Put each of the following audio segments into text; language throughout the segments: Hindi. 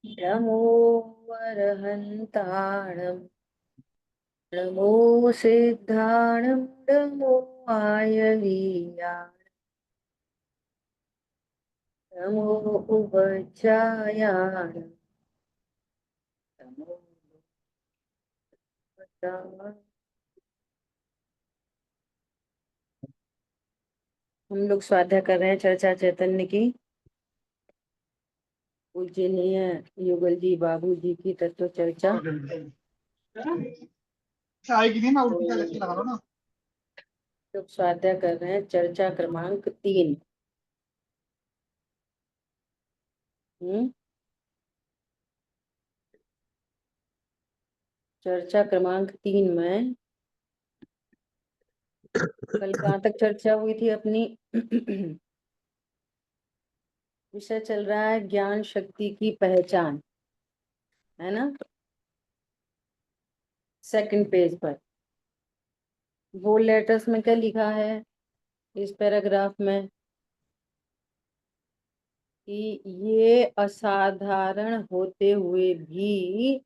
नमो वरहन्ताणं नमो सिद्धाणं नमो आयवीयान् नमो उपचायान् नमो भगवताय। हम लोग स्वाध्याय कर रहे हैं चर्चा चैतन्य की। पूजनीय युगल जी बाबू जी की तत्व चर्चा। आएगी नहीं, मैं उल्टी का तो लेक्चर लगा रहा हूँ ना। लोग स्वाध्याय कर रहे हैं चर्चा क्रमांक 3। चर्चा क्रमांक 3 में कल कहाँ तक चर्चा हुई थी अपनी? विषय चल रहा है ज्ञान शक्ति की पहचान, है ना? सेकंड पेज पर बोल्ड लेटर्स में क्या लिखा है इस पैराग्राफ में कि ये असाधारण होते हुए भी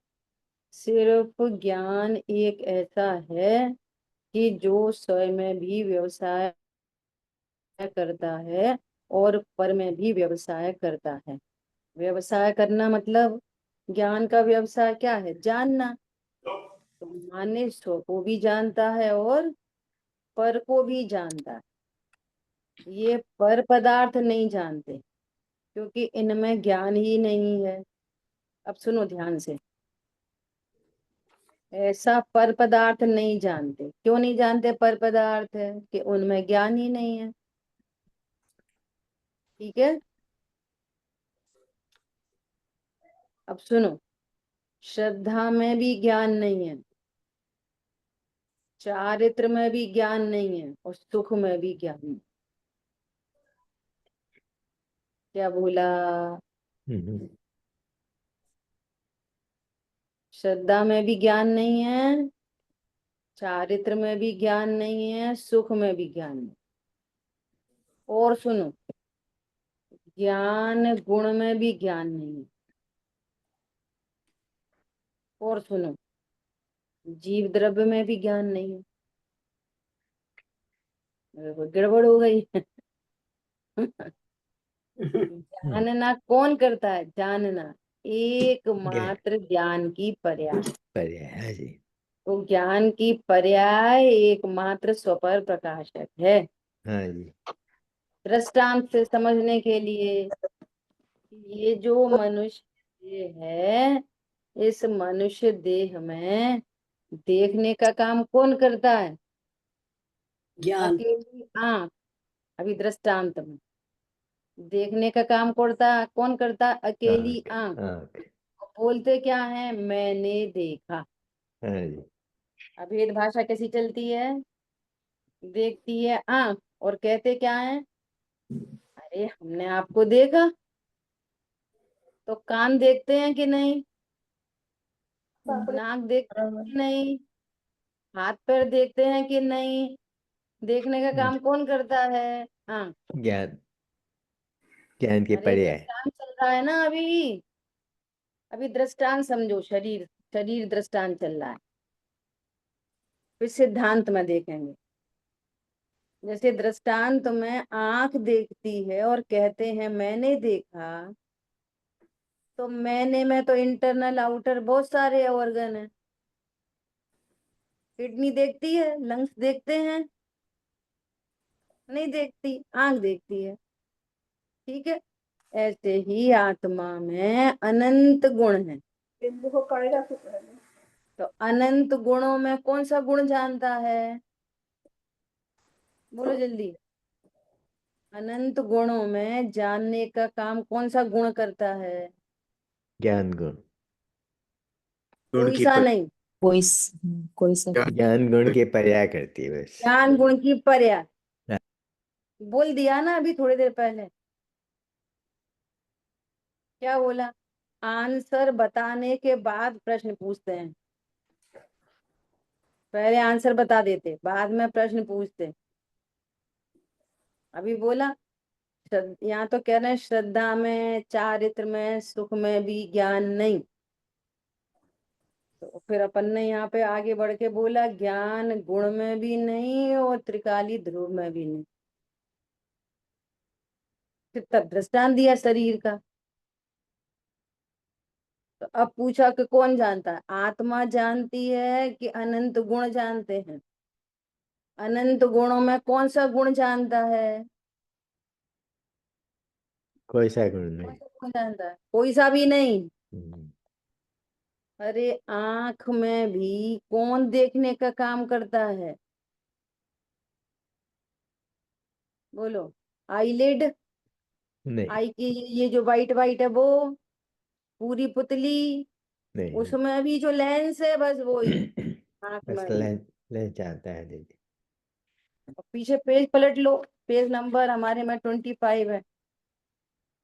सिर्फ ज्ञान एक ऐसा है कि जो स्वयं में भी व्यवसाय करता है और पर में भी व्यवसाय करता है। व्यवसाय करना मतलब ज्ञान का व्यवसाय क्या है? जानना। तो माने स्व को भी जानता है और पर को भी जानता है। ये पर पदार्थ नहीं जानते क्योंकि इनमें ज्ञान ही नहीं है। अब सुनो ध्यान से, ऐसा पर पदार्थ नहीं जानते। क्यों नहीं जानते? पर पदार्थ है कि उनमें ज्ञान ही नहीं है। ठीक है, अब सुनो, श्रद्धा में भी ज्ञान नहीं है, चारित्र में भी ज्ञान नहीं है और सुख में भी ज्ञान नहीं। क्या बोला? श्रद्धा में भी ज्ञान नहीं है, चारित्र में भी ज्ञान नहीं है, सुख में भी ज्ञान नहीं। और सुनो, ज्ञान गुण में भी ज्ञान नहीं है। और सुनो, जीव द्रव्य में भी ज्ञान नहीं है। अरे कोई गड़बड़ हो गई। जानना कौन करता है? जानना एकमात्र ज्ञान की पर्याय। पर्याय जी। तो ज्ञान की पर्याय एकमात्र स्वपर प्रकाशक है। हाँ जी। दृष्टांत से समझने के लिए, ये जो मनुष्य देह है, इस मनुष्य देह में देखने का काम कौन करता है? ज्ञान। अकेली आंख। अभी दृष्टांत में देखने का काम कौन करता? अकेली आंख। आँख। बोलते क्या है? मैंने देखा। हाँ जी। अभेद भाषा कैसी चलती है? देखती है आंख और कहते क्या है? अरे हमने आपको देखा। तो कान देखते हैं कि नहीं? नाक देखते हैं कि नहीं? हाथ पैर देखते हैं कि नहीं? देखने का काम कौन करता है? आंख। ज्ञान, ज्ञान के अरे पर्याय। दृष्टांत चल रहा है ना अभी। अभी दृष्टांत समझो, शरीर शरीर दृष्टांत चल रहा है। फिर सिद्धांत में देखेंगे। जैसे दृष्टांत में आंख देखती है और कहते हैं मैंने देखा, तो मैंने में तो इंटरनल आउटर बहुत सारे ऑर्गन है। किडनी देखती है, लंग्स देखते हैं? नहीं देखती, आंख देखती है। ठीक है, ऐसे ही आत्मा में अनंत गुण है। तो अनंत गुणों में कौन सा गुण जानता है? बोलो जल्दी। अनंत गुणों में जानने का काम कौन सा गुण करता है? ज्ञान गुण। कोई सा नहीं, कोई सा ज्ञान गुण के पर्याय करती है बस। ज्ञान गुण की पर्याय। हाँ। बोल दिया ना अभी थोड़ी देर पहले। क्या बोला? आंसर बताने के बाद प्रश्न पूछते हैं। पहले आंसर बता देते, बाद में प्रश्न पूछते। अभी बोला यहाँ तो कह रहे हैं श्रद्धा में, चारित्र में, सुख में भी ज्ञान नहीं। तो फिर अपन ने यहाँ पे आगे बढ़ के बोला ज्ञान गुण में भी नहीं और त्रिकाली ध्रुव में भी नहीं। फिर तब दृष्टांत दिया शरीर का। तो अब पूछा कि कौन जानता है, आत्मा जानती है कि अनंत गुण जानते हैं? अनंत गुणों में कौन सा गुण जानता है? कोई सा गुण कौन नहीं। सा गुण जानता है? कोई सा भी नहीं। हम्म, अरे आंख में भी कौन देखने का काम करता है? बोलो। आईलिड, नहीं आई की ये जो वाइट वाइट है वो, पूरी पुतली, नहीं उसमें भी जो लेंस है बस वो ही आंख बस में भी। ले जाता है दीदी। और पीछे पेज पलट लो, पेज नंबर हमारे में 25 है।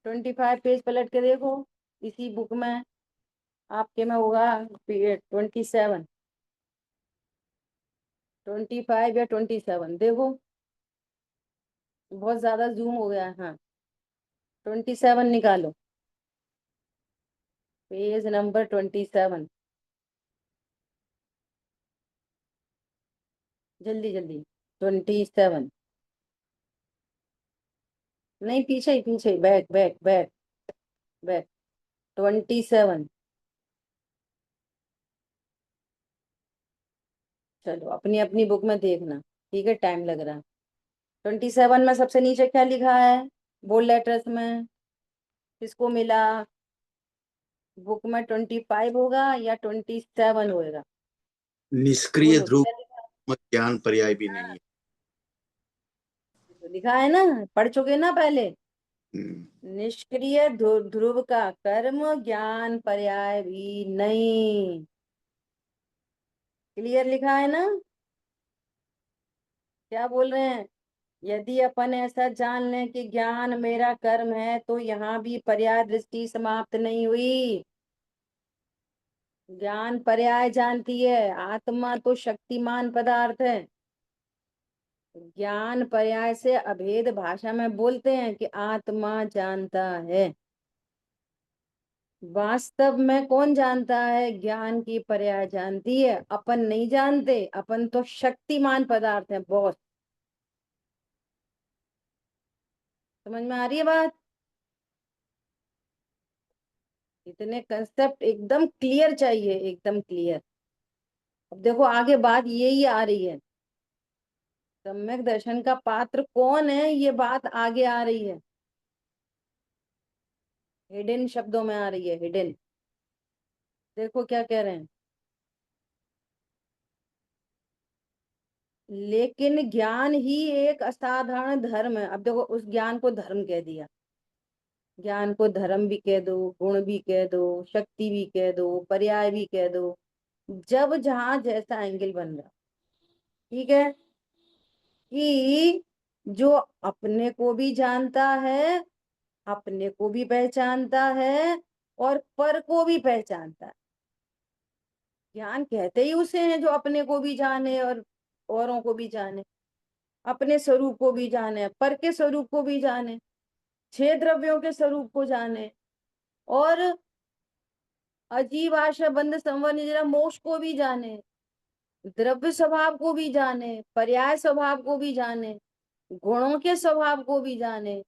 25 पेज पलट के देखो, इसी बुक में आपके में होगा 27। 25 या 27 देखो, बहुत ज्यादा जूम हो गया है। हाँ 27 निकालो, पेज नंबर 27, जल्दी जल्दी। 27, नहीं पीछे ही, पीछे ही, बैक बैक बैक बैक। 27। चलो अपनी अपनी बुक में देखना, ठीक है, टाइम लग रहा है। 27 में सबसे नीचे क्या लिखा है बोल्ड लेटर्स में? किसको मिला? बुक में 25 होगा या 27 होएगा? निष्क्रिय बोलो ध्रुव क्या लिखा है? में ज्ञान पर्याय भी नहीं हाँ, है। तो लिखा है ना, पढ़ चुके ना पहले। हम्म, निष्क्रिय ध्रुव का कर्म ज्ञान पर्याय भी नहीं। क्लियर लिखा है ना? क्या बोल रहे हैं? यदि अपन ऐसा जान लें कि ज्ञान मेरा कर्म है तो यहाँ भी पर्याय दृष्टि समाप्त नहीं हुई। ज्ञान पर्याय जानती है, आत्मा तो शक्तिमान पदार्थ है। ज्ञान पर्याय से अभेद भाषा में बोलते हैं कि आत्मा जानता है। वास्तव में कौन जानता है? ज्ञान की पर्याय जानती है, अपन नहीं जानते, अपन तो शक्तिमान पदार्थ है बॉस। समझ में आ रही है बात? इतने कंसेप्ट एकदम क्लियर चाहिए, एकदम क्लियर। अब देखो आगे बात यही आ रही है, सम्यक दर्शन का पात्र कौन है, ये बात आगे आ रही है। हिडन शब्दों में आ रही है, हिडन। देखो क्या कह रहे हैं, लेकिन ज्ञान ही एक असाधारण धर्म है। अब देखो उस ज्ञान को धर्म कह दिया, ज्ञान को धर्म भी कह दो, गुण भी कह दो, शक्ति भी कह दो, पर्याय भी कह दो, जब जहां जैसा एंगल बन रहा। ठीक है, कि जो अपने को भी जानता है, अपने को भी पहचानता है और पर को भी पहचानता है। ज्ञान कहते ही उसे हैं जो अपने को भी जाने और औरों को भी जाने, अपने स्वरूप को भी जाने, पर के स्वरूप को भी जाने, 6 द्रव्यों के स्वरूप को जाने, और अजीब आशा बंध संवर निजरा मोक्ष को भी जाने, द्रव्य स्वभाव को भी जाने, पर्याय स्वभाव को भी जाने, गुणों के स्वभाव को भी जाने,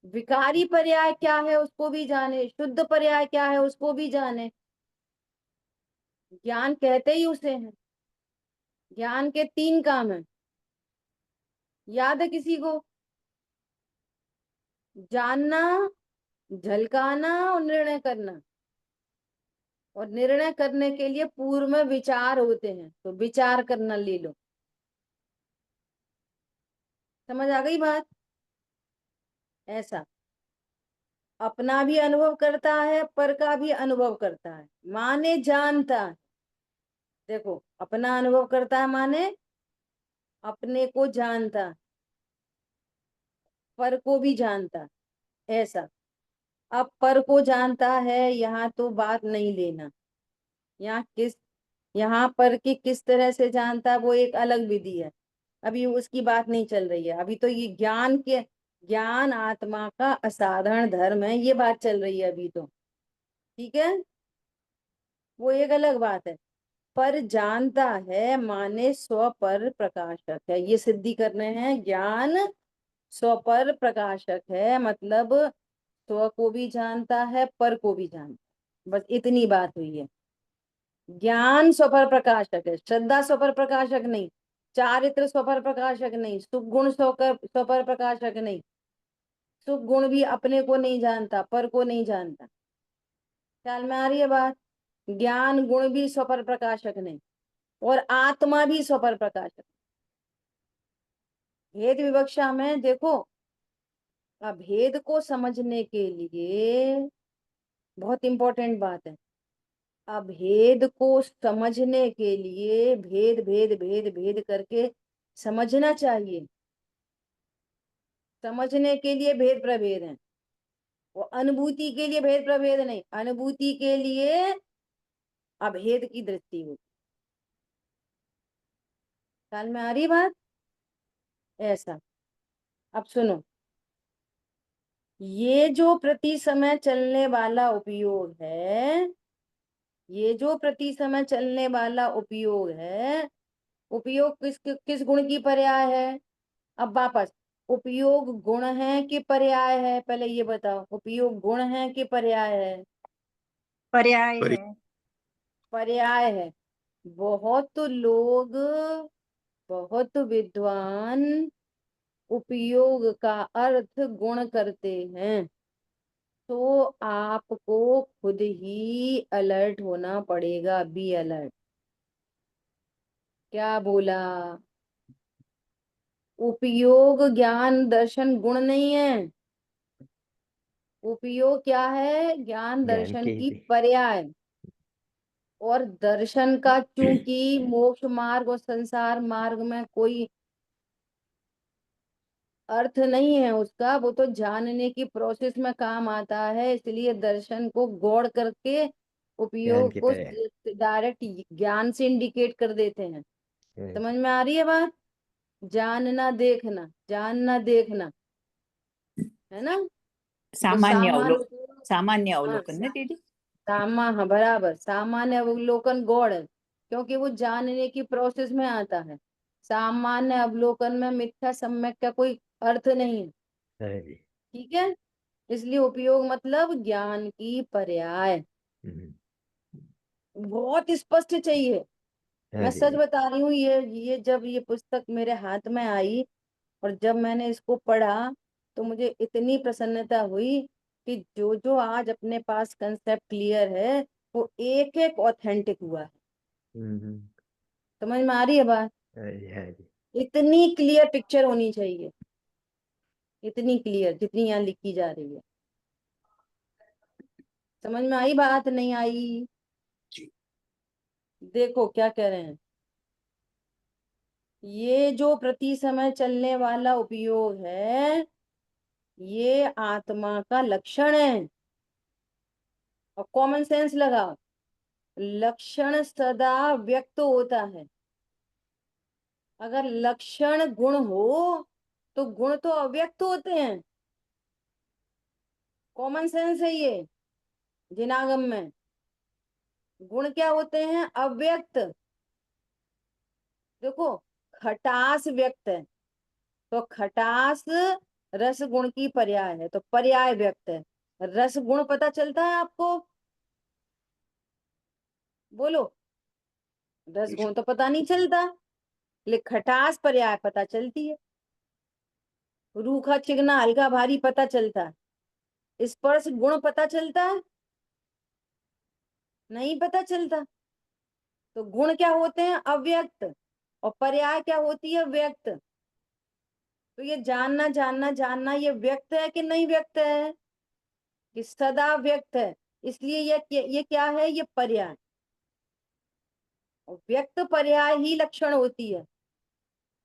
विकारी पर्याय क्या है उसको भी जाने, शुद्ध पर्याय क्या है उसको भी जाने। ज्ञान कहते ही उसे हैं। ज्ञान के 3 काम है, याद है किसी को? जानना, झलकाना और निर्णय करना। और निर्णय करने के लिए पूर्व में विचार होते हैं, तो विचार करना ले लो। समझ आ गई बात? ऐसा अपना भी अनुभव करता है, पर का भी अनुभव करता है, माने जानता है। देखो अपना अनुभव करता है माने अपने को जानता, पर को भी जानता, ऐसा। अब पर को जानता है, यहाँ तो बात नहीं लेना। यहाँ किस, यहाँ पर की किस तरह से जानता वो एक अलग विधि है, अभी उसकी बात नहीं चल रही है। अभी तो ये ज्ञान के ज्ञान आत्मा का असाधारण धर्म है, ये बात चल रही है अभी तो, ठीक है। वो एक अलग बात है। पर जानता है माने स्व पर प्रकाशक है, ये सिद्धि करने हैं। ज्ञान स्व पर प्रकाशक है, मतलब स्व को भी जानता है, पर को भी जानता है, बस इतनी बात हुई है। ज्ञान स्व पर प्रकाशक है, श्रद्धा स्व पर प्रकाशक नहीं, चारित्र स्व पर प्रकाशक नहीं, सुख गुण स्व पर प्रकाशक नहीं। सुख गुण भी अपने को नहीं जानता, पर को नहीं जानता। ख्याल में आ रही है बात? ज्ञान गुण भी स्व पर प्रकाशक नहीं, और आत्मा भी स्व पर प्रकाशक। भेद विवक्षा में देखो, अभेद को समझने के लिए बहुत इंपॉर्टेंट बात है। अभेद को समझने के लिए भेद भेद भेद भेद करके समझना चाहिए। समझने के लिए भेद प्रभेद है, वो अनुभूति के लिए भेद प्रभेद नहीं, अनुभूति के लिए अभेद की दृष्टि हो। ख्याल में आ रही बात? ऐसा। अब सुनो, ये जो प्रति समय चलने वाला उपयोग है, ये जो प्रति समय चलने वाला उपयोग है, उपयोग किस किस गुण की पर्याय है? अब वापस, उपयोग गुण है कि पर्याय है? पहले ये बताओ, उपयोग गुण है कि पर्याय है? पर्याय परि- है। पर्याय है। बहुत लोग, बहुत विद्वान उपयोग का अर्थ गुण करते हैं, तो आपको खुद ही अलर्ट होना पड़ेगा। Be alert. क्या बोला? उपयोग ज्ञान दर्शन गुण नहीं है। उपयोग क्या है? ज्ञान ज्ञान दर्शन के की भी पर्याय। और दर्शन का चूंकि मोक्ष मार्ग और संसार मार्ग में कोई अर्थ नहीं है उसका, वो तो जानने की प्रोसेस में काम आता है, इसलिए दर्शन को गौड़ करके ज्ञान उपयोग की को तरह। डायरेक्ट ज्ञान से इंडिकेट कर देते हैं। समझ में आ रही है बात? जानना देखना, जानना देखना, है ना? तो सामान्य सामान्य हाँ, अवलोकन ना दीदी? हाँ बराबर, सामान्य अवलोकन गौड़ है, क्योंकि वो जानने की प्रोसेस में आता है। सामान्य अवलोकन में मिथ्या सम्यक का कोई अर्थ नहीं है, हाँ जी। ठीक है। इसलिए उपयोग मतलब ज्ञान की पर्याय। हम्म, बहुत स्पष्ट चाहिए। हाँ मैं जी सच जी। बता रही हूँ, ये जब ये पुस्तक मेरे हाथ में आई और जब मैंने इसको पढ़ा, तो मुझे इतनी प्रसन्नता हुई कि जो जो आज अपने पास कंसेप्ट क्लियर है, वो एक एक ऑथेंटिक हुआ है। हम्म, समझ में आ रही है बात? हाँ जी हाँ जी। इतनी क्लियर पिक्चर होनी चाहिए, इतनी क्लियर जितनी यहाँ लिखी जा रही है। समझ में आई बात? नहीं आई? जी। देखो क्या कह रहे हैं, ये जो प्रति समय चलने वाला उपयोग है, ये आत्मा का लक्षण है। और कॉमन सेंस लगाओ, लक्षण सदा व्यक्त होता है। अगर लक्षण गुण हो, तो गुण तो अव्यक्त होते हैं। कॉमन सेंस है ये, जिनागम में। गुण क्या होते हैं? अव्यक्त। देखो, खटास व्यक्त है, तो खटास रस गुण की पर्याय है, तो पर्याय व्यक्त है। रस गुण पता चलता है आपको? बोलो। रस गुण तो पता नहीं चलता, लेकिन खटास पर्याय पता चलती है। रूखा चिकना हल्का भारी पता चलता है। स्पर्श गुण पता चलता है? नहीं पता चलता। तो गुण क्या होते हैं? अव्यक्त। और पर्याय क्या होती है? व्यक्त। तो ये जानना जानना जानना, ये व्यक्त है कि नहीं व्यक्त है? कि सदा व्यक्त है। इसलिए ये क्या है? ये पर्याय। और व्यक्त पर्याय ही लक्षण होती है।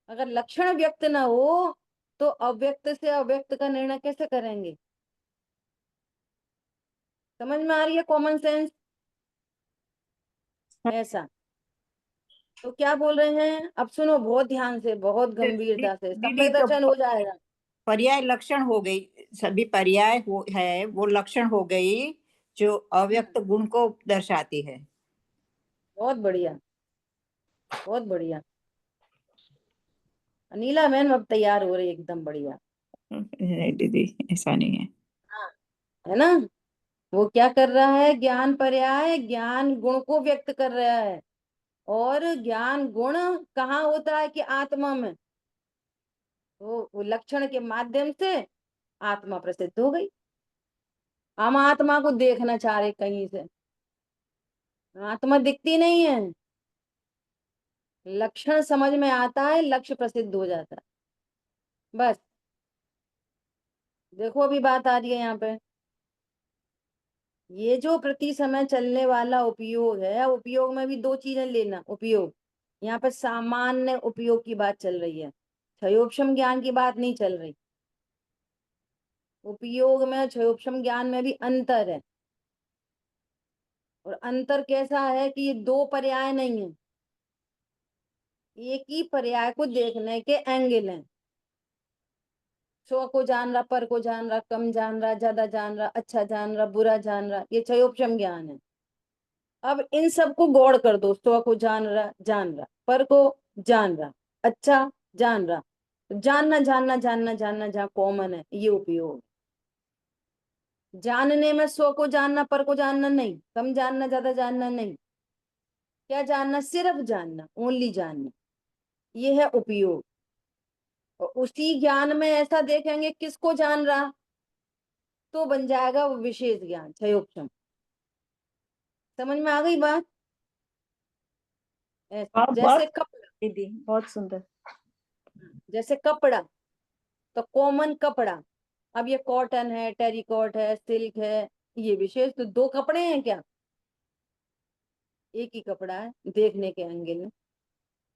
अगर लक्षण व्यक्त ना हो, तो अव्यक्त से अव्यक्त का निर्णय कैसे करेंगे? समझ में आ रही है कॉमन सेंस? ऐसा। तो क्या बोल रहे हैं? अब सुनो बहुत ध्यान से, बहुत गंभीरता से, दीदी सफेद तो दर्शन हो जाएगा। पर्याय लक्षण हो गई, सभी पर्याय है वो लक्षण हो गई जो अव्यक्त गुण को दर्शाती है। बहुत बढ़िया, बहुत बढ़िया। अनीला मैम अब तैयार हो रही, एकदम बढ़िया। नहीं दीदी, ऐसा नहीं है। हाँ, है ना। वो क्या कर रहा है, ज्ञान पर्याय ज्ञान गुण को व्यक्त कर रहा है। और ज्ञान गुण कहाँ होता है कि आत्मा में, तो वो लक्षण के माध्यम से आत्मा प्रसिद्ध हो गई। हम आत्मा को देखना चाह रहे कहीं से, आत्मा दिखती नहीं है, लक्षण समझ में आता है, लक्ष्य प्रसिद्ध हो जाता है। बस देखो अभी बात आ रही है यहाँ पे, ये जो प्रति समय चलने वाला उपयोग है, उपयोग में भी दो चीजें लेना। उपयोग, यहाँ पे सामान्य उपयोग की बात चल रही है, क्षयोपशम ज्ञान की बात नहीं चल रही। उपयोग में क्षयोपशम ज्ञान में भी अंतर है। और अंतर कैसा है कि ये दो पर्याय नहीं है, एक ही पर्याय को देखने के एंगल हैं। स्व को जान रहा, पर को जान रहा, कम जान रहा, ज्यादा जान रहा, अच्छा जान रहा, बुरा जान रहा, ये क्षयोपशम ज्ञान है। अब इन सबको गौड़ कर दो, स्व को जान रहा, पर को जान रहा, अच्छा जान रहा, तो जानना जानना जानना जानना जहाँ कॉमन है, ये उपयोग। जानने में स्व को जानना, पर को जानना नहीं, कम जानना ज्यादा जानना नहीं, क्या जानना, सिर्फ जानना, ओनली जानना, ये है उपयोग। और उसी ज्ञान में ऐसा देखेंगे किसको जान रहा, तो बन जाएगा वो विशेष ज्ञान, क्षयोपशम। समझ में आ गई बात। ऐसा जैसे बहुत कपड़ा, दीदी, बहुत सुंदर। जैसे कपड़ा तो कॉमन कपड़ा, अब ये कॉटन है, टेरिकॉट है, सिल्क है, ये विशेष, तो दो कपड़े हैं क्या, एक ही कपड़ा है। देखने के एंगल में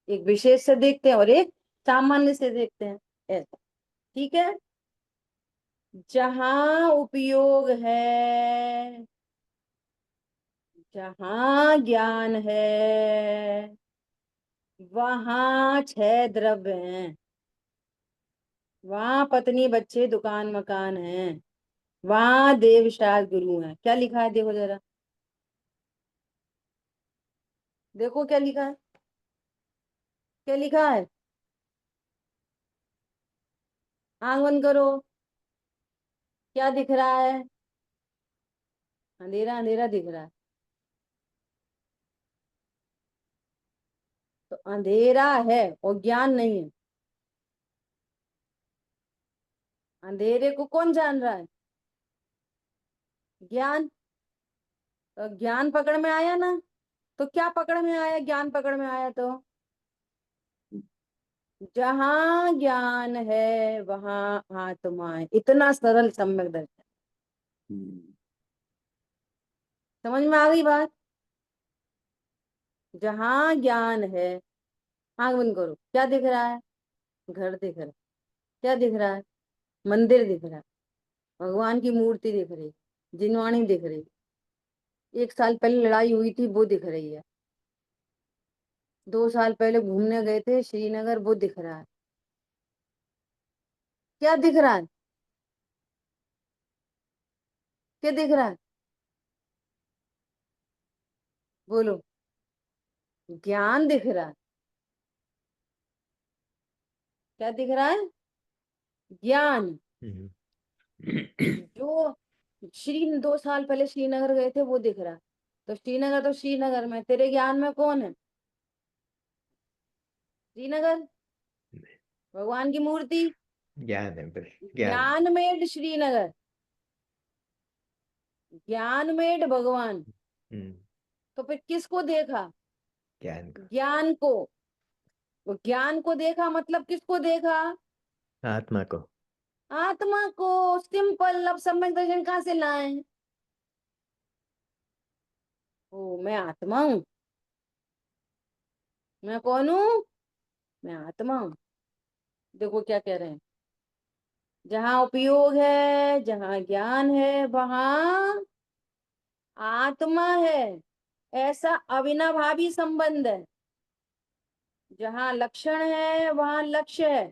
एक विशेष से देखते हैं और एक सामान्य से देखते हैं, ऐसा। ठीक है, जहां उपयोग है, जहां ज्ञान है, वहां छह द्रव्य हैं, वहां पत्नी बच्चे दुकान मकान है, वहां देव शायद गुरु है। क्या लिखा है देखो जरा, देखो क्या लिखा है, क्या लिखा है, आंख बंद करो। क्या दिख रहा है, अंधेरा अंधेरा दिख रहा है, तो अंधेरा है और ज्ञान नहीं है। अंधेरे को कौन जान रहा है, ज्ञान। तो ज्ञान पकड़ में आया ना, तो क्या पकड़ में आया, ज्ञान पकड़ में आया, तो जहां ज्ञान है वहां आत्मा है। इतना सरल सम्यक दर्शन, समझ में आ गई बात। जहां ज्ञान है, आंख बंद करो, क्या दिख रहा है, घर दिख रहा है, क्या दिख रहा है, मंदिर दिख रहा है, भगवान की मूर्ति दिख रही, जिनवाणी दिख रही, 1 साल पहले लड़ाई हुई थी वो दिख रही है, 2 साल पहले घूमने गए थे श्रीनगर वो दिख रहा है। क्या दिख रहा है, क्या दिख रहा है, बोलो। ज्ञान दिख रहा है, क्या दिख रहा है, ज्ञान। हम्म, जो 2 साल पहले श्रीनगर गए थे वो दिख रहा है, तो श्रीनगर में, तेरे ज्ञान में कौन है, श्रीनगर, भगवान की मूर्ति, ज्ञान है, बस ज्ञान। ज्ञान मेड श्रीनगर, ज्ञान मेड भगवान। हम्म, तो फिर किसको देखा, ज्ञान को, ज्ञान को। वो ज्ञान को देखा मतलब किसको देखा, आत्मा को। आत्मा को। सिंपल। अब सम्यक दर्शन कहाँ से लाए, ओ मैं आत्मा हूँ, मैं कौन हूँ, मैं आत्मा हूँ। देखो क्या कह रहे हैं, जहां उपयोग है, जहां ज्ञान है, वहां आत्मा है, ऐसा अविनाभावी संबंध है। जहां लक्षण है वहां लक्ष्य है।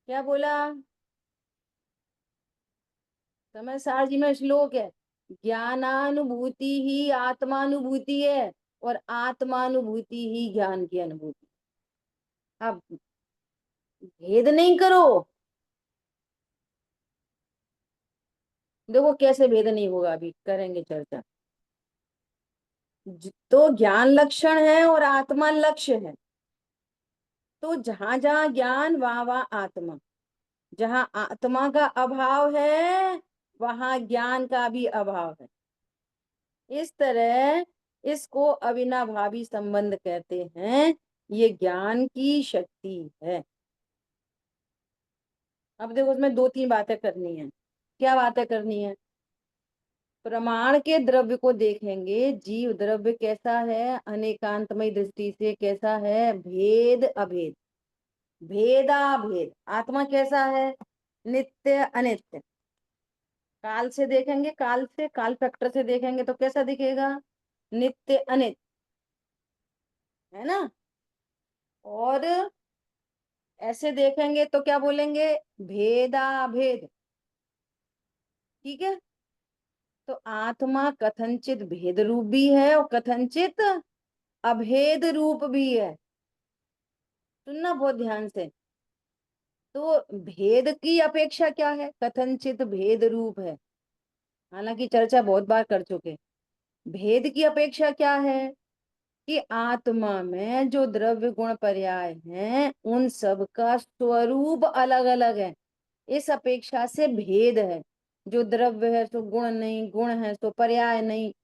क्या बोला, समय सार जी में श्लोक है, ज्ञानानुभूति ही आत्मानुभूति है और आत्मानुभूति ही ज्ञान की अनुभूति। अब भेद नहीं करो। देखो कैसे भेद नहीं होगा, अभी करेंगे चर्चा। तो ज्ञान लक्षण है और आत्मा लक्ष्य है। तो जहां जहां ज्ञान वहां वहां आत्मा, जहां आत्मा का अभाव है वहां ज्ञान का भी अभाव है। इस तरह इसको अविनाभावी संबंध कहते हैं। ये ज्ञान की शक्ति है। अब देखो उसमें दो तीन बातें करनी है। क्या बातें करनी है? प्रमाण के द्रव्य को देखेंगे। जीव द्रव्य कैसा है, अनेकांतमय दृष्टि से कैसा है, भेद अभेद, भेदा भेद। आत्मा कैसा है, नित्य अनित्य। काल से देखेंगे, काल से, काल फैक्टर से देखेंगे तो कैसा दिखेगा, नित्य अनित्य, है ना। और ऐसे देखेंगे तो क्या बोलेंगे, भेदा भेद। ठीक है। तो आत्मा कथनचित भेद रूप भी है और कथनचित अभेद रूप भी है। सुनना बहुत ध्यान से। तो भेद की अपेक्षा क्या है, कथनचित भेद रूप है। हालांकि चर्चा बहुत बार कर चुके। भेद की अपेक्षा क्या है कि आत्मा में जो द्रव्य गुण पर्याय हैं उन सब का स्वरूप अलग अलग है। इस अपेक्षा से भेद है। जो द्रव्य है सो गुण नहीं, गुण है सो पर्याय नहीं,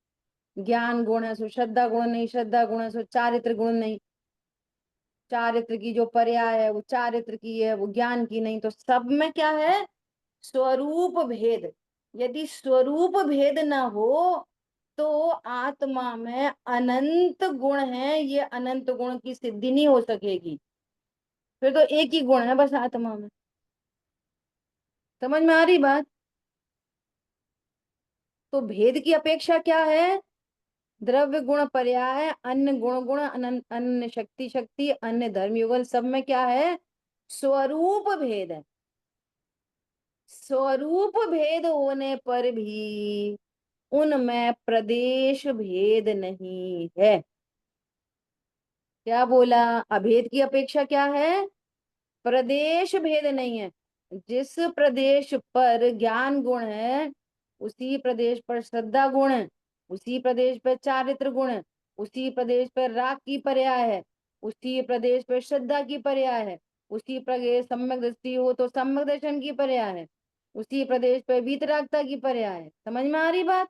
ज्ञान गुण है सो श्रद्धा गुण नहीं, श्रद्धा गुण है सो चारित्र गुण नहीं, चारित्र की जो पर्याय है वो चारित्र की है, वो ज्ञान की नहीं। तो सब में क्या है, स्वरूप भेद। यदि स्वरूप भेद ना हो तो आत्मा में अनंत गुण है, ये अनंत गुण की सिद्धि नहीं हो सकेगी। फिर तो एक ही गुण है बस आत्मा में। समझ में आ रही बात? तो भेद की अपेक्षा क्या है, द्रव्य गुण पर्याय, अन्य गुण गुण, अन्य शक्ति शक्ति, अन्य धर्म युगल, सब में क्या है, स्वरूप भेद है। स्वरूप भेद होने पर भी उनमें प्रदेश भेद नहीं है। क्या बोला, अभेद की अपेक्षा क्या है, प्रदेश भेद नहीं है। जिस प्रदेश पर ज्ञान गुण है उसी प्रदेश पर श्रद्धा गुण है, उसी प्रदेश पर चारित्र गुण है, उसी प्रदेश पर राग की पर्याय है, उसी प्रदेश पर श्रद्धा की पर्याय है, उसी प्रदेश सम्यक दृष्टि हो तो सम्यक दर्शन की पर्याय है, उसी प्रदेश पर वीतरागता की पर्याय है। समझ में आ रही बात?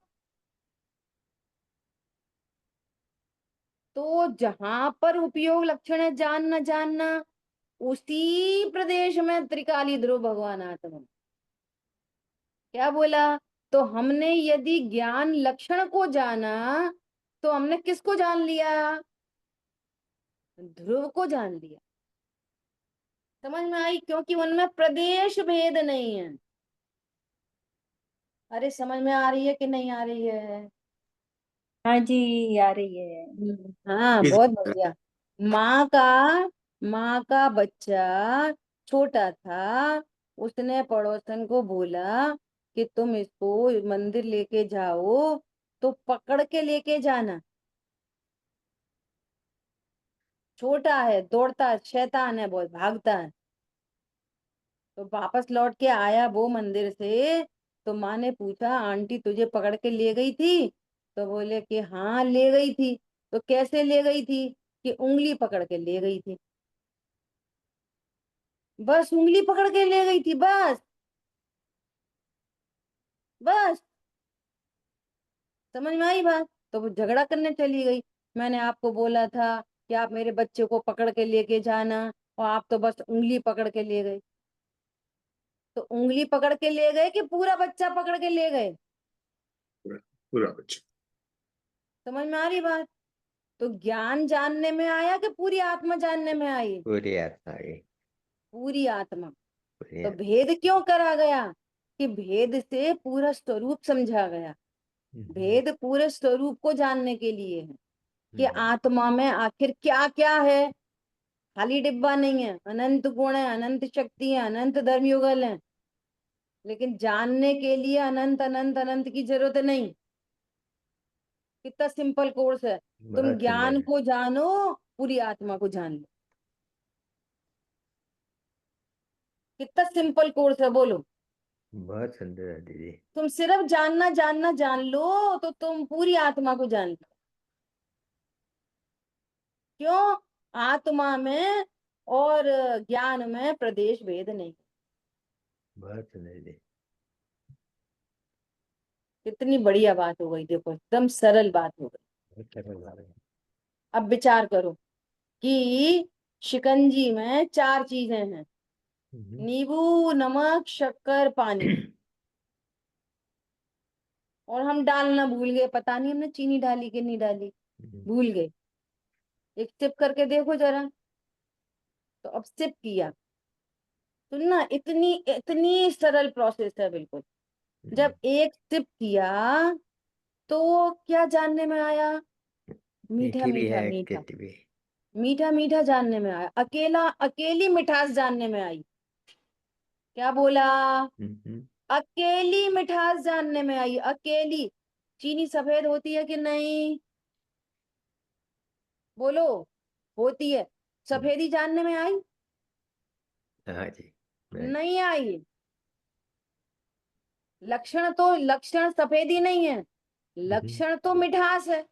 तो जहां पर उपयोग लक्षण है जानना जानना, उसी प्रदेश में त्रिकाली ध्रुव भगवान आत्मा। क्या बोला, तो हमने यदि ज्ञान लक्षण को जाना तो हमने किसको जान लिया, ध्रुव को जान लिया। समझ में आई? क्योंकि उनमें प्रदेश भेद नहीं है। अरे समझ में आ रही है कि नहीं आ रही है? हाँ जी, आ रही है। हाँ इस- बहुत बढ़िया। माँ का बच्चा छोटा था, उसने पड़ोसन को बोला कि तुम इसको मंदिर लेके जाओ तो पकड़ के लेके जाना। छोटा है, दौड़ता है, शैतान है, बहुत भागता है। तो वापस लौट के आया वो मंदिर से, तो माँ ने पूछा आंटी तुझे पकड़ के ले गई थी? तो बोले कि हाँ ले गई थी। तो कैसे ले गई थी, कि उंगली पकड़ के ले गई थी। बस उंगली पकड़ के ले गई थी, बस बस। समझ में आई बात? तो वो झगड़ा करने चली गई। मैंने आपको बोला था कि आप मेरे बच्चे को पकड़ के लेके जाना, और आप तो बस उंगली पकड़ के ले गए। तो उंगली पकड़ के ले गए कि पूरा बच्चा पकड़ के ले गए? पूरा बच्चा। समझ में आ रही बात? तो ज्ञान जानने में आया कि पूरी आत्मा जानने में आई? पूरी आत्मा आ गई। पूरी आत्मा। पूरी तो आत्मा। भेद क्यों करा गया, कि भेद से पूरा स्वरूप समझा गया। भेद पूरे स्वरूप को जानने के लिए है कि आत्मा में आखिर क्या क्या है। खाली डिब्बा नहीं है, अनंत गुण है, अनंत शक्ति है, अनंत धर्म युगल है। लेकिन जानने के लिए अनंत अनंत अनंत की जरूरत नहीं। कितना सिंपल कोर्स है। तुम बहुत ज्ञान सुंदर। को जानो, पूरी आत्मा को जान लो। कितना सिंपल कोर्स है, बोलो। बहुत सुंदर है दीदी। तुम सिर्फ जानना जानना जान लो तो तुम पूरी आत्मा को जान लो। क्यों? आत्मा में और ज्ञान में प्रदेश भेद नहीं। बहुत सुंदर दीदी। कितनी बढ़िया बात हो गई, देखो एकदम सरल बात हो गई। बहुत सरल बात है। अब विचार करो कि शिकंजी में 4 चीजें हैं। हम्म। नींबू, नमक, शक्कर, पानी। और हम डालना भूल गए, पता नहीं हमने चीनी डाली कि नहीं डाली, हम्म। भूल गए। एक सिप करके देखो जरा। तो अब सिप किया तो ना, इतनी इतनी सरल प्रोसेस है बिल्कुल। जब एक सिप किया तो क्या जानने में आया? मीठा मीठी भी मीठा है मीठा। तीखी भी। मीठा मीठा जानने में आया। अकेला अकेली मिठास जानने में आई। क्या बोला? हम्म। अकेली मिठास जानने में आई, अकेली। चीनी सफेद होती है कि नहीं? बोलो। होती है। हम्म। सफेदी जानने में आई? हाँ जी। मैं। नहीं आई। लक्षण सफेदी नहीं है, हम्म। लक्षण तो मिठास है।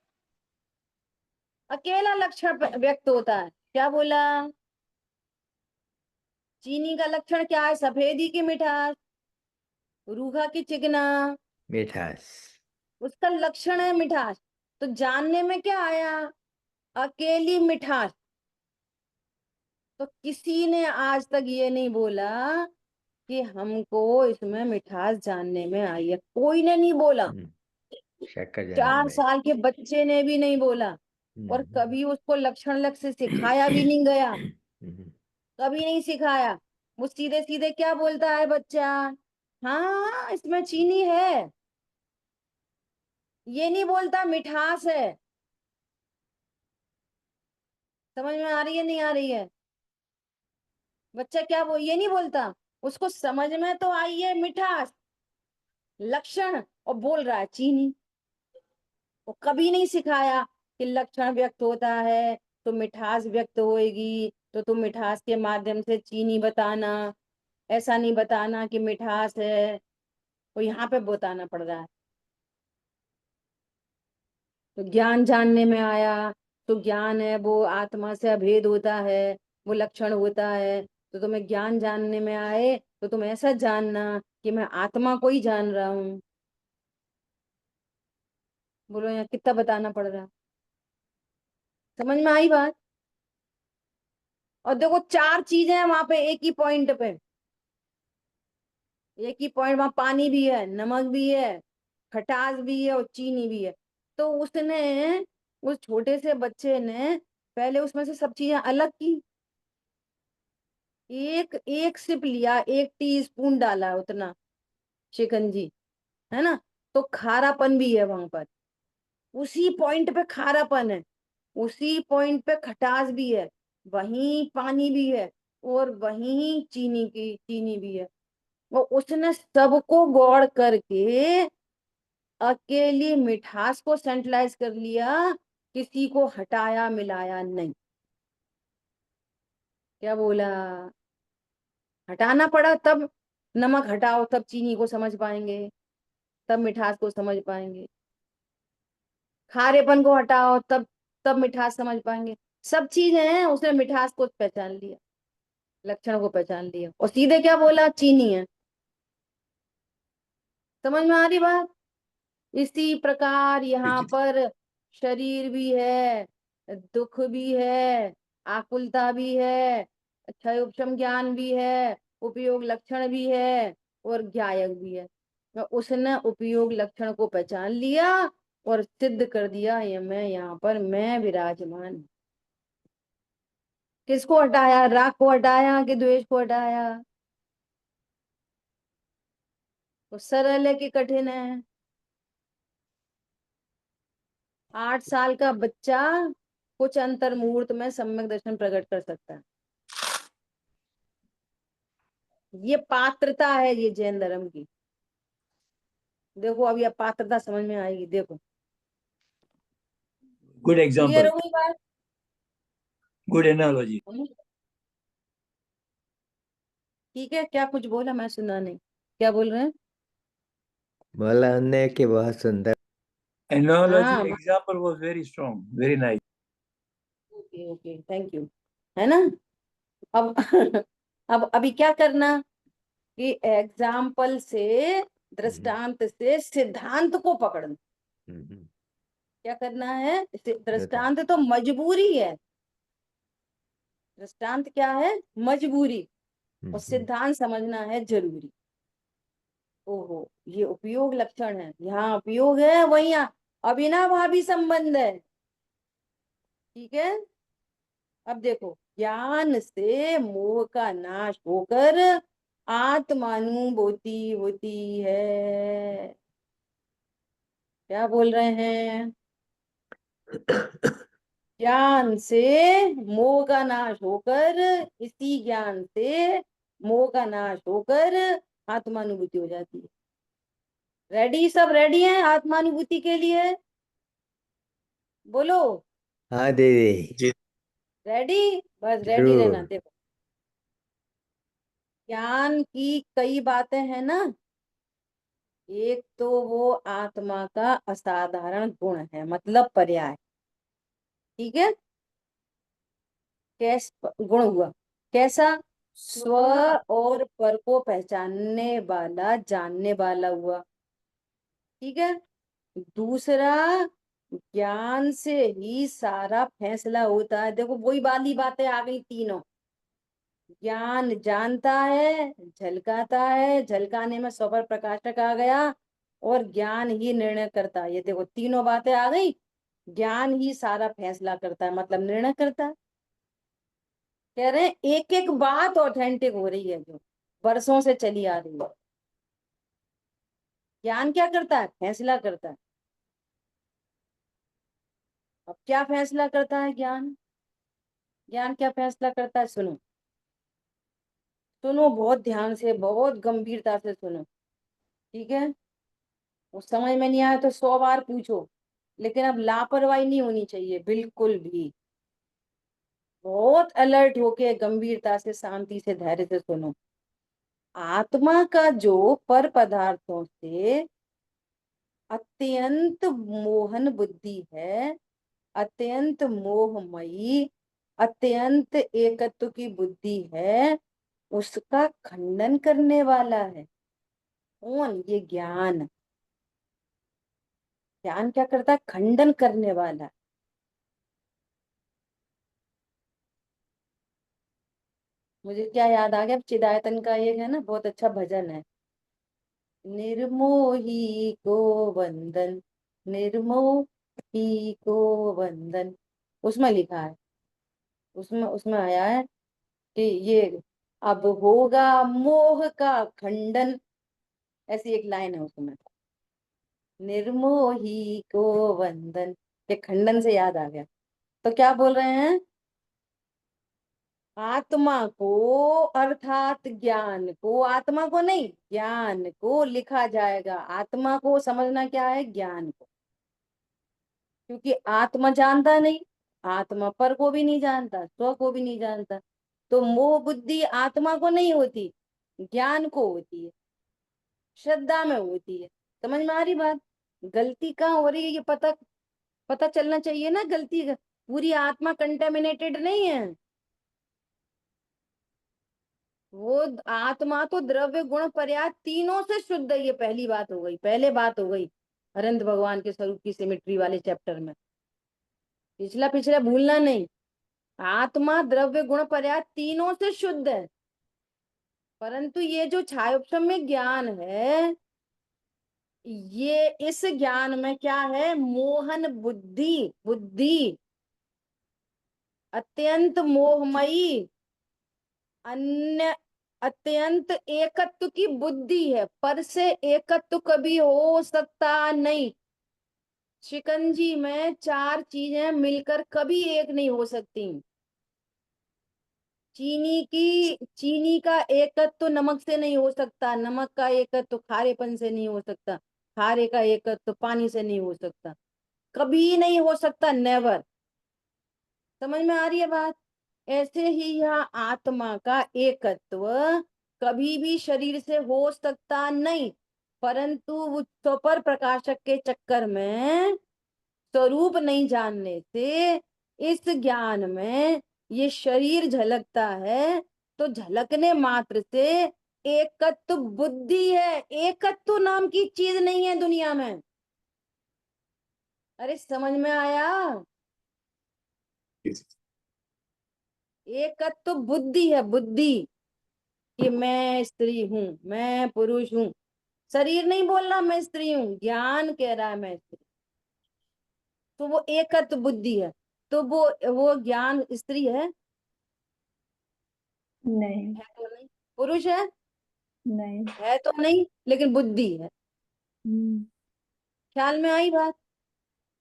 अकेला लक्षण व्यक्त होता है। क्या बोला? चीनी का लक्षण क्या है? सफेदी की मिठास, रूखा की चिकना। मिठास। उसका लक्षण है मिठास। तो जानने में क्या आया? अकेली मिठास। तो किसी ने आज तक ये नहीं बोला कि हमको इसमें मिठास जानने में आई है। कोई ने नहीं बोला। हम्म। शक्कर जानने 4 में। साल के बच्चे ने भी नहीं बोला। और हम्म। कभी उसको लक्षण लग से सिखाया भी नहीं गया। हम्म। कभी नहीं सिखाया। वो सीधे सीधे क्या बोलता है बच्चा? हाँ इसमें चीनी है। ये नहीं बोलता मिठास है। समझ में आ रही है नहीं आ रही है? बच्चा क्या ये नहीं बोलता। उसको समझ में तो आई है मिठास, लक्षण, और बोल रहा है चीनी। वो कभी नहीं सिखाया कि लक्षण व्यक्त होता है तो मिठास व्यक्त होएगी, तो तुम मिठास के माध्यम से चीनी बताना। ऐसा नहीं बताना कि मिठास है। वो यहाँ पे बताना पड़ रहा है। तो ज्ञान जानने में आया। तो ज्ञान है वो आत्मा से अभेद होता है, वो लक्षण होता है। तो तुम्हें ज्ञान जानने में आए तो तुम ऐसा जानना कि मैं आत्मा को ही जान रहा हूँ। बोलो यहाँ कितना बताना पड़ रहा है? समझ में आई बात? और देखो 4 चीजें हैं वहां पे, एक ही पॉइंट पे। एक ही पॉइंट, वहां पानी भी है, नमक भी है, खटास भी है, और चीनी भी है। तो उसने, उस छोटे से बच्चे ने पहले उसमें से सब चीजें अलग की। एक एक सिप लिया, 1 टीस्पून डाला उतना शिकंजी, है ना? तो खारापन भी है वहां पर। उसी पॉइंट पे खारापन है, उसी पॉइंट पे खटास भी है, वहीं पानी भी है, और वहीं चीनी भी है। वो उसने सबको गौड़ करके अकेली मिठास को सेंट्रलाइज कर लिया, किसी को हटाया मिलाया नहीं। क्या बोला? हटाना पड़ा तब। नमक हटाओ तब चीनी को समझ पाएंगे, तब मिठास को समझ पाएंगे। खारेपन को हटाओ तब तब मिठास समझ पाएंगे। सब चीजें हैं, उसने मिठास को पहचान लिया, लक्षण को पहचान लिया, और सीधे क्या बोला? चीनी है। समझ में आ रही बात? इसी प्रकार जी यहाँ जी। पर शरीर भी है, दुख भी है, आकुलता भी है, क्षय उपशम ज्ञान भी है, उपयोग लक्षण भी है, और ज्ञायक भी है। तो उसने उपयोग लक्षण को पहचान लिया और सिद्ध कर दिया, ये मैं यहाँ पर मैं विराजमान हूँ। किसको हटाया? राग को हटाया कि द्वेष को हटाया? तो सरल है कि कठिन है? 8 साल का बच्चा कुछ अंतर मुहूर्त में सम्यक दर्शन प्रकट कर सकता है। ये पात्रता है, ये जैन धर्म की। देखो अभी अब पात्रता समझ में आएगी, देखो Good क्लियर example, हो गई बात। good analogy. ठीक है, क्या कुछ बोला, मैं सुना नहीं, क्या बोल रहे हैं? बोला हमने कि बहुत सुंदर। Analogy हाँ, example was very strong, very nice. Okay okay, thank you, है ना। अब अब अभी क्या करना कि एग्जाम्पल से, दृष्टांत से सिद्धांत को पकड़ना। क्या करना है? दृष्टांत तो मजबूरी है, दृष्टांत क्या है? मजबूरी, और सिद्धांत समझना है जरूरी। ओहो, ये उपयोग लक्षण है, यहाँ उपयोग है, वही अविनाभावी संबंध है। ठीक है, अब देखो, ज्ञान से मोह का नाश होकर आत्मानुभूति होती है। क्या बोल रहे हैं? ज्ञान से मोह का नाश होकर, इसी ज्ञान से मोह का नाश होकर आत्मानुभूति हो जाती है। रेडी? सब रेडी हैं आत्मानुभूति के लिए? बोलो हाँ दीदी, जी। रेडी, बस रेडी जरूर। रहना। देखो, ज्ञान की कई बातें हैं ना। एक तो वो आत्मा का असाधारण गुण है, मतलब पर्याय। ठीक है, कैस गुण हुआ? कैसा? स्व और पर को पहचानने वाला, जानने वाला हुआ। ठीक है, दूसरा, ज्ञान से ही सारा फैसला होता है। देखो वही वाली बातें आ गई तीनों। ज्ञान जानता है, झलकाता है, झलकाने में स्व पर प्रकाशक आ गया, और ज्ञान ही निर्णय करता है। ये देखो तीनों बातें आ गई। ज्ञान ही सारा फैसला करता है, मतलब निर्णय करता है। कह रहे हैं एक एक बात ऑथेंटिक हो रही है, जो वर्षों से चली आ रही है। ज्ञान क्या करता है? फैसला करता है। अब क्या फैसला करता है ज्ञान? ज्ञान क्या फैसला करता है? सुनो सुनो, बहुत ध्यान से, बहुत गंभीरता से सुनो। ठीक है, वो समझ में नहीं आया तो 100 बार पूछो, लेकिन अब लापरवाही नहीं होनी चाहिए बिल्कुल भी। बहुत अलर्ट होके, गंभीरता से, शांति से, धैर्य से सुनो। आत्मा का जो पर पदार्थों से अत्यंत मोहन बुद्धि है, अत्यंत मोहमयी, अत्यंत एकत्व की बुद्धि है, उसका खंडन करने वाला है कौन? ये ज्ञान। ज्ञान क्या करता है? खंडन करने वाला। मुझे क्या याद आ गया, चिदायतन का एक है ना, बहुत अच्छा भजन है, निर्मोही को वंदन, निर्मोही को वंदन। उसमें लिखा है, उसमें उसमें आया है कि ये अब होगा मोह का खंडन, ऐसी एक लाइन है उसमें। निर्मोही को वंदन, ये खंडन से याद आ गया। तो क्या बोल रहे हैं? आत्मा को, अर्थात ज्ञान को, आत्मा को नहीं, ज्ञान को लिखा जाएगा। आत्मा को समझना क्या है? ज्ञान को, क्योंकि आत्मा जानता नहीं, आत्मा पर को भी नहीं जानता, स्व को भी नहीं जानता। तो मोह बुद्धि आत्मा को नहीं होती, ज्ञान को होती है, श्रद्धा में होती है। समझ में आ रही बात? गलती कहाँ हो रही है ये पता पता चलना चाहिए ना। गलती पूरी आत्मा कंटेमिनेटेड नहीं है। वो आत्मा तो द्रव्य गुण पर्याय तीनों से शुद्ध है। ये पहली बात हो गई, पहले बात हो गई अनंत भगवान के स्वरूप की सिमेट्री वाले चैप्टर में। पिछला पिछला भूलना नहीं। आत्मा द्रव्य गुण पर्याय तीनों से शुद्ध है, परंतु ये जो छायोपशम्य ज्ञान है, ये इस ज्ञान में क्या है? मोहन बुद्धि, बुद्धि अत्यंत मोहमयी, अन्य अत्यंत एकत्व की बुद्धि है। पर से एकत्व कभी हो सकता नहीं। शिकंजी में 4 चीजें मिलकर कभी एक नहीं हो सकती। चीनी का एकत्व तो नमक से नहीं हो सकता, नमक का एकत्व तो खारेपन से नहीं हो सकता, खारे का एकत्व तो पानी से नहीं हो सकता, कभी नहीं हो सकता, नेवर। समझ में आ रही है बात? ऐसे ही यह आत्मा का एकत्व कभी भी शरीर से हो सकता नहीं, परंतु वो स्वपर प्रकाशक के चक्कर में स्वरूप नहीं जानने से इस ज्ञान में ये शरीर झलकता है, तो झलकने मात्र से एकत्व बुद्धि है, एकत्व नाम की चीज नहीं है दुनिया में। अरे समझ में आया? एकत्व बुद्धि है, बुद्धि, कि मैं स्त्री हूं, मैं पुरुष हूं। शरीर नहीं बोल रहा मैं स्त्री हूं, ज्ञान कह रहा है मैं स्त्री, तो वो एकत्व बुद्धि है। तो वो ज्ञान स्त्री है नहीं। तो नहीं, पुरुष है नहीं। तो नहीं, लेकिन बुद्धि है। हम्म। ख्याल में आई बात?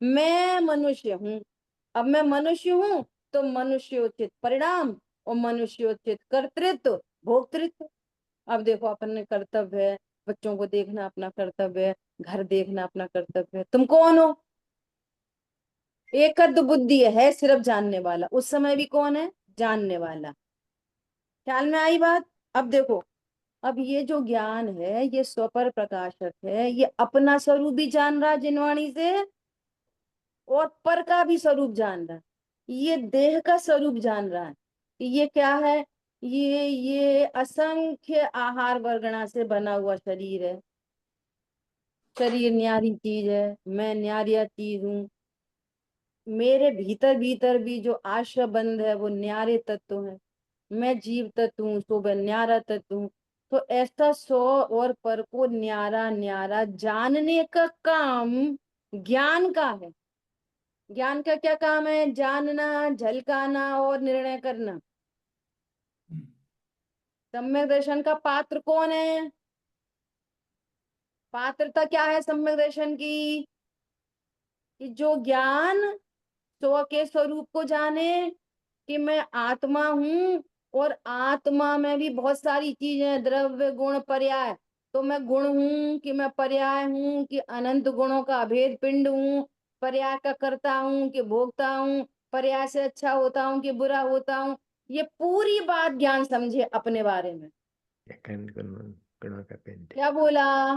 मैं मनुष्य हूं, अब मैं मनुष्य हूं तो मनुष्योचित परिणाम और मनुष्योचित कर्तृत्व भोक्तृत्व। अब देखो अपन कर्तव्य है, बच्चों को देखना अपना कर्तव्य है, घर देखना अपना कर्तव्य है। तुम कौन हो? एकत्व बुद्धि है सिर्फ जानने वाला, उस समय भी कौन है? जानने वाला। ख्याल में आई बात? अब देखो, अब ये जो ज्ञान है ये स्वपर प्रकाशक है, ये अपना स्वरूप भी जान रहा है जिनवाणी से, और पर का भी स्वरूप जान रहा है, ये देह का स्वरूप जान रहा है कि ये क्या है, ये असंख्य आहार वर्गणा से बना हुआ शरीर है। शरीर न्यारी चीज है, मैं न्यारिया चीज हूँ, मेरे भीतर भीतर भी जो आश्रय बंध है वो न्यारे तत्व है, मैं जीव तत्व हूँ, सो मैं न्यारा तत्व हूँ। तो ऐसा सौ और पर को न्यारा न्यारा जानने का काम ज्ञान का है। ज्ञान का क्या काम है? जानना, झलकाना और निर्णय करना। सम्यक दर्शन का पात्र कौन है? पात्रता क्या है सम्यक दर्शन की? कि जो ज्ञान स्व के स्वरूप को जाने कि मैं आत्मा हूँ, और आत्मा में भी बहुत सारी चीजें हैं, द्रव्य गुण पर्याय। तो मैं गुण हूँ कि मैं पर्याय हूँ कि अनंत गुणों का अभेद पिंड हूँ, पर्याय का करता हूँ कि भोगता हूँ, पर्याय से अच्छा होता हूँ कि बुरा होता हूँ। ये पूरी बात ज्ञान समझे अपने बारे में। गुणों का पिंड। क्या बोला?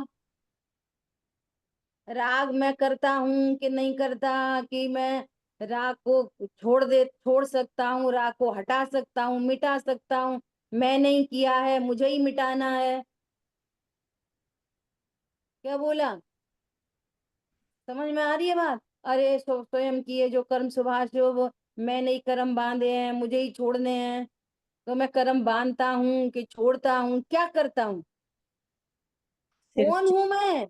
राग मैं करता हूँ कि नहीं करता, कि मैं राग को छोड़ सकता हूँ, राग को हटा सकता हूँ, मिटा सकता हूँ। मैं नहीं किया है, मुझे ही मिटाना है। क्या बोला? समझ में आ रही है बात? अरे स्वयं किए जो कर्म सुभाष हो वो मैं नहीं, कर्म बांधे हैं मुझे ही छोड़ने हैं। तो मैं कर्म बांधता हूँ कि छोड़ता हूँ, क्या करता हूँ? सिर्फ कौन हूं मैं?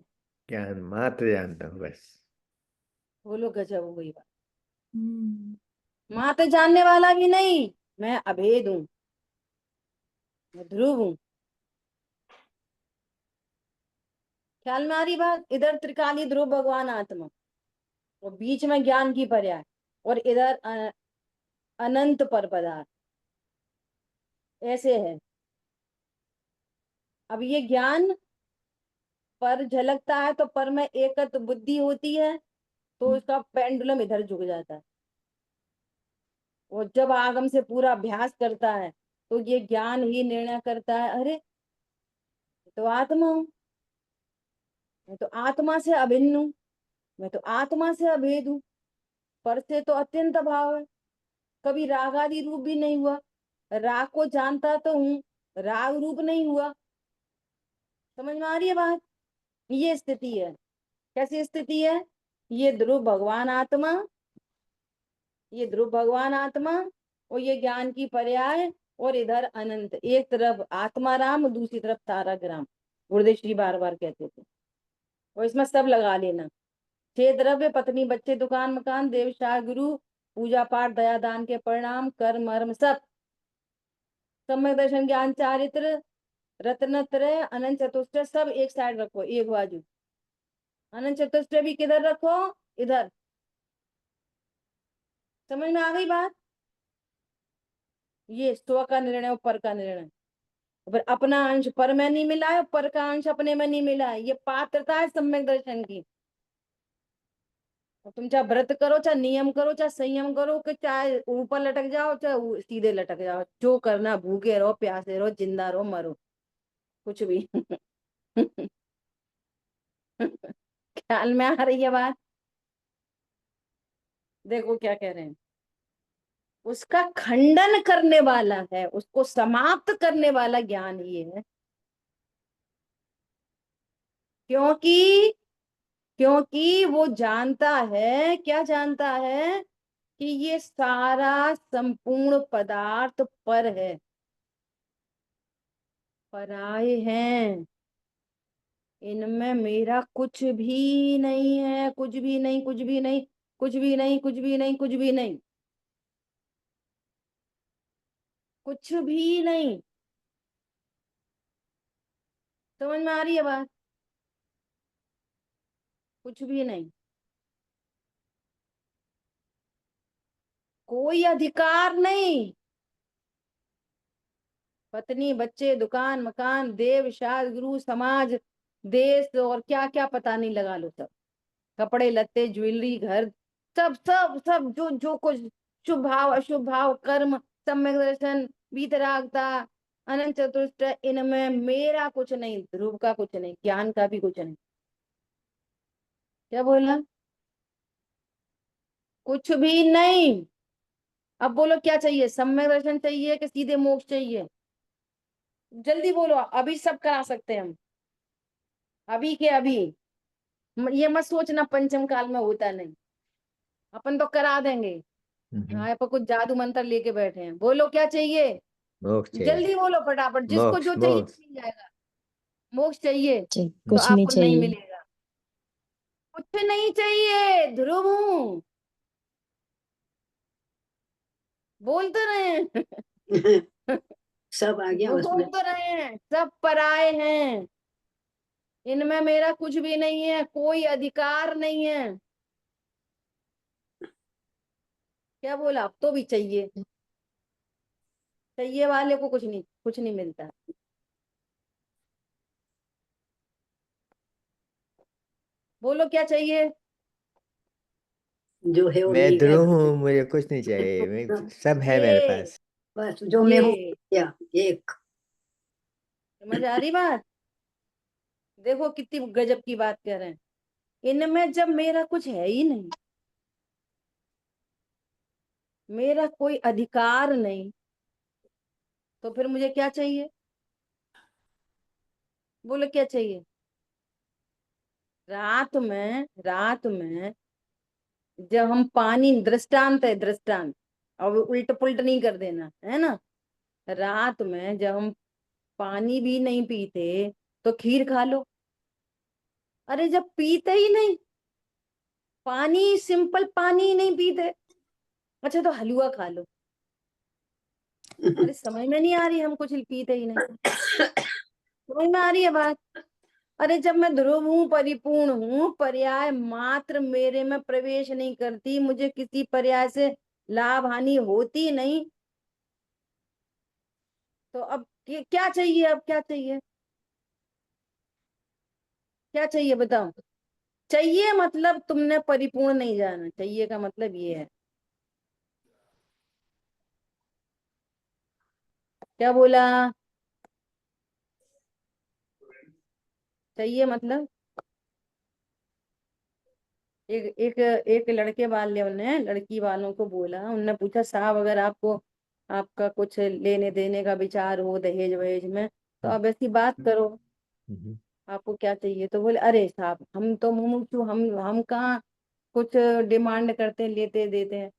ज्ञान मात्र जानता हूँ बस। बोलो, गजब हो गई बात। हम्म। मात्र जानने वाला भी नहीं, मैं अभेद हूँ, मैं ध्रुव हूँ। ख्याल में आ रही बात? इधर त्रिकाली ध्रुव भगवान आत्मा, और बीच में ज्ञान की पर्याय, और इधर अनंत पर पदार्थ। ऐसे है। अब ये ज्ञान पर झलकता है तो पर में एकत्व बुद्धि होती है, तो उसका पेंडुलम इधर झुक जाता है। और जब आगम से पूरा अभ्यास करता है तो ये ज्ञान ही निर्णय करता है, अरे मैं तो आत्मा हूँ, मैं तो आत्मा से अभिन्न हूँ, मैं तो आत्मा से अभेद हूँ, पर से तो अत्यंत अभाव है, कभी राग आदि रूप भी नहीं हुआ। राग को जानता तो हूँ, राग रूप नहीं हुआ। समझ में आ रही है बात? ये स्थिति है। कैसी स्थिति है? ये ध्रुव भगवान आत्मा, ये ध्रुव भगवान आत्मा, और ये ज्ञान की पर्याय, और इधर अनंत। एक तरफ आत्मा राम, दूसरी तरफ तारक राम, गुरुदेव श्री बार बार कहते थे। और इसमें सब लगा लेना, छह द्रव्य, पत्नी बच्चे दुकान मकान, देव शाह गुरु, पूजा पाठ दया दान के परिणाम, कर्म मर्म सब, सम्यक दर्शन ज्ञान चारित्र, रत्नत्रय, अनंत चतुष्टय, सब एक साइड रखो, एक बाजू। अनंत चतुष्टय भी किधर रखो? इधर। समझ में आ गई बात? ये स्व का निर्णय और पर का निर्णय। पर अपना अंश पर में नहीं मिला है, पर का अंश अपने में नहीं मिला है, ये पात्रता है सम्यक दर्शन की। तुम चाहे व्रत करो, चाहे नियम करो, चाहे संयम करो, कि चाहे ऊपर लटक जाओ, चाहे सीधे लटक जाओ, जो करना, भूखे रहो, प्यासे रहो, जिंदा रहो, मरो, कुछ भी। ख्याल में आ रही है बात? देखो क्या कह रहे हैं, उसका खंडन करने वाला है, उसको समाप्त करने वाला ज्ञान ये है। क्योंकि क्योंकि वो जानता है, क्या जानता है, कि ये सारा संपूर्ण पदार्थ पर है, पराये हैं, इनमें मेरा कुछ भी नहीं है, कुछ भी नहीं, कुछ भी नहीं, कुछ भी नहीं, कुछ भी नहीं, कुछ भी नहीं, कुछ भी नहीं। समझ में आ रही है बात? कुछ भी नहीं, कोई अधिकार नहीं। पत्नी, बच्चे, दुकान, मकान, देव, शास्त्र, गुरु, समाज, देश और क्या क्या पता नहीं, लगा लो सब, कपड़े लत्ते, ज्वेलरी, घर, सब सब सब, जो जो कुछ, शुभ भाव, अशुभ भाव, कर्म, सम्यक दर्शन, वीतरागता, अनंत चतुष्ट, इनमें मेरा कुछ नहीं, ध्रुव का कुछ नहीं, ज्ञान का भी कुछ नहीं। क्या बोला? कुछ भी नहीं। अब बोलो क्या चाहिए, सम्यक दर्शन चाहिए कि सीधे मोक्ष चाहिए? जल्दी बोलो, अभी सब करा सकते हैं हम, अभी के अभी। ये मत सोचना पंचम काल में होता नहीं, अपन तो करा देंगे। यहाँ पर कुछ जादू मंत्र लेके बैठे हैं। बोलो क्या चाहिए, मोक्ष चाहिए। जल्दी बोलो फटाफट, जिसको मोक्ष जो चाहिए मोक्ष मिल जाएगा। मोक्ष चाहिए तो कुछ नहीं आपको नहीं चाहिए। मिलेगा, कुछ नहीं चाहिए। ध्रुव हूँ, बोल तो रहे हैं। सब आ गया बोल उसमें। तो रहे हैं, सब पराये हैं, इनमें मेरा कुछ भी नहीं है, कोई अधिकार नहीं है। क्या बोला? अब तो भी चाहिए, चाहिए वाले को कुछ नहीं मिलता। बोलो क्या चाहिए? जो है वो मैं मिल गया। ध्रुव हूँ, मुझे कुछ नहीं चाहिए, मैं सब है मेरे ये पास। बस जो मैं हूँ ये क्या एक। समझ आ रही बात? देखो कितनी गजब की बात कह रहे हैं, इनमें जब मेरा कुछ है ही नहीं, मेरा कोई अधिकार नहीं, तो फिर मुझे क्या चाहिए? बोलो क्या चाहिए? रात में जब हम पानी, दृष्टांत है, दृष्टांत, अब उल्ट पुल्ट नहीं कर देना है ना। रात में जब हम पानी भी नहीं पीते तो खीर खा लो। अरे जब पीते ही नहीं, पानी, सिंपल पानी ही नहीं पीते, अच्छा तो हलवा खा लो। अरे समझ में नहीं आ रही, हम कुछ पीते ही नहीं, समझ में आ रही है बात? अरे जब मैं ध्रुव हूँ, परिपूर्ण हूँ, पर्याय मात्र मेरे में प्रवेश नहीं करती, मुझे किसी पर्याय से लाभ हानि होती नहीं, तो अब क्या चाहिए? अब क्या चाहिए? क्या चाहिए बताओ? चाहिए मतलब तुमने परिपूर्ण नहीं जाना, चाहिए का मतलब ये है। क्या बोला? चाहिए मतलब, एक लड़के वाले ने लड़की वालों को बोला, उनने पूछा साहब अगर आपको, आपका कुछ लेने देने का विचार हो दहेज वहेज में, तो आप ऐसी बात करो, आपको क्या चाहिए? तो बोले अरे साहब हम तो मुमुक्षु, हम कहाँ कुछ डिमांड करते हैं, लेते देते हैं,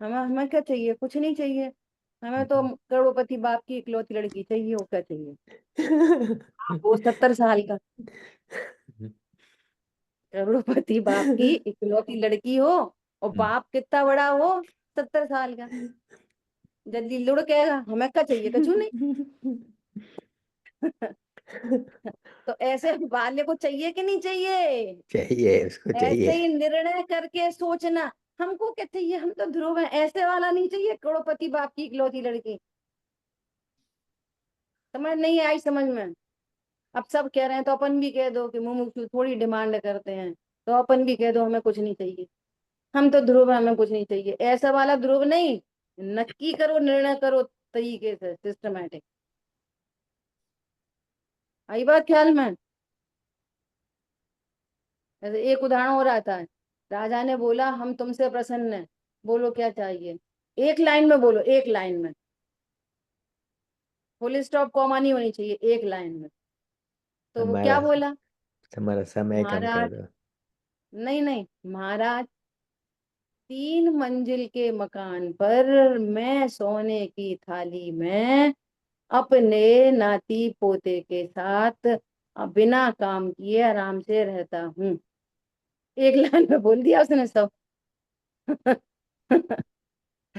हमें हमें क्या चाहिए? कुछ नहीं चाहिए, हमें तो करोड़पति बाप की इकलौती लड़की चाहिए, वो क्या चाहिए? वो 70 साल का करोड़पति बाप की इकलौती लड़की हो, और बाप कितना बड़ा हो, 70 साल का। जल्दी लुढ़ कहेगा हमें क्या चाहिए, कछु नहीं। तो ऐसे बाल्य को चाहिए कि नहीं चाहिए? चाहिए, उसको ऐसे चाहिए। ही निर्णय करके सोचना, हमको क्या चाहिए, हम तो ध्रुव हैं, ऐसे वाला नहीं चाहिए करोड़पति बाप की इकलौती लड़की। समझ नहीं आई समझ में? अब सब कह रहे हैं तो अपन भी कह दो कि मुमुक्षु थोड़ी डिमांड करते हैं, तो अपन भी कह दो हमें कुछ नहीं चाहिए, हम तो ध्रुव हैं, हमें कुछ नहीं चाहिए। ऐसा वाला ध्रुव नहीं, नक्की करो, निर्णय करो तरीके से, सिस्टमैटिक। आई बात ख्याल में? जैसे एक उदाहरण हो रहा था, राजा ने बोला हम तुमसे प्रसन्न हैं, बोलो क्या चाहिए। एक लाइन में बोलो, एक लाइन में, फुल स्टॉप कॉमा नहीं होनी चाहिए, एक लाइन में। तो वो क्या हमारा बोला? हमारा समय कम कर महाराज, दो। नहीं नहीं, महाराज 3 मंजिल के मकान पर मैं सोने की थाली में अपने नाती पोते के साथ बिना काम किए आराम से रहता हूँ। एक लाइन में बोल दिया उसने सब।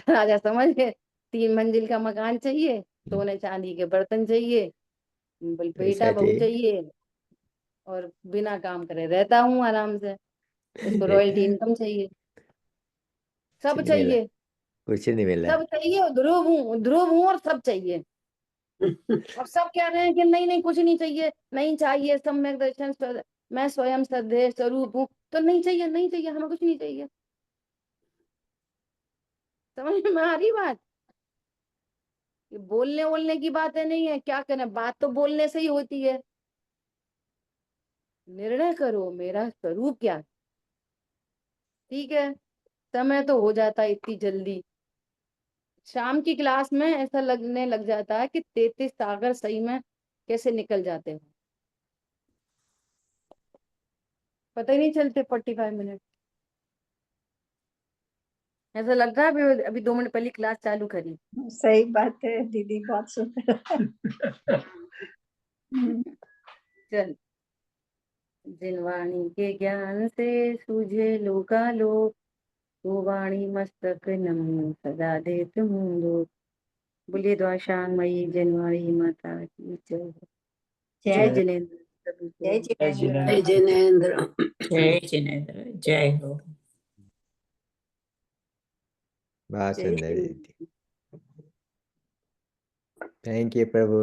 राजा समझ गए, 3 मंजिल का मकान चाहिए, सोने चांदी के बर्तन चाहिए, बेटा पैसा बहू चाहिए। चाहिए, और बिना काम करे रहता हूँ आराम से, इसको रॉयल्टी रहता इनकम चाहिए, कुछ सब नहीं मिला, चाहिए, कुछ नहीं मिला। सब चाहिए। ध्रुव हूँ और सब चाहिए। अब सब कह रहे हैं कि नहीं नहीं कुछ नहीं चाहिए, नहीं चाहिए, सम्यक दर्शन मैं स्वयं श्रद्धेय स्वरूप हूँ, तो नहीं चाहिए, नहीं चाहिए, हमें कुछ नहीं चाहिए। समझ में आ रही बात? ये बोलने बोलने की बातें नहीं है, क्या करें, बात तो बोलने से ही होती है। निर्णय करो मेरा स्वरूप क्या है। ठीक है, समय तो हो जाता है इतनी जल्दी, शाम की क्लास में ऐसा लगने लग जाता है कि 33 सागर सही में कैसे निकल जाते हैं, पता ही नहीं चलते 45 मिनट। ऐसा लग रहा है अभी अभी 2 मिनट पहले क्लास चालू करी। सही बात है दीदी, बहुत सुंदर। चल, जिन वाणी के ज्ञान से सूझे लोकालोक, वो वाणी मस्तक नमो सदा दे तुम लोग। बोलिए द्वाशांगमयी जिनवाणी माता की जय। जय जय जिनेन्द्र प्रभु को। जय जय जिनेन्द्र, जय जिनेन्द्र। जय जिनेन्द्र, जय हो। बहुत जय सुंदर जिनेन्द्र। दीदी। Thank you Prabhu.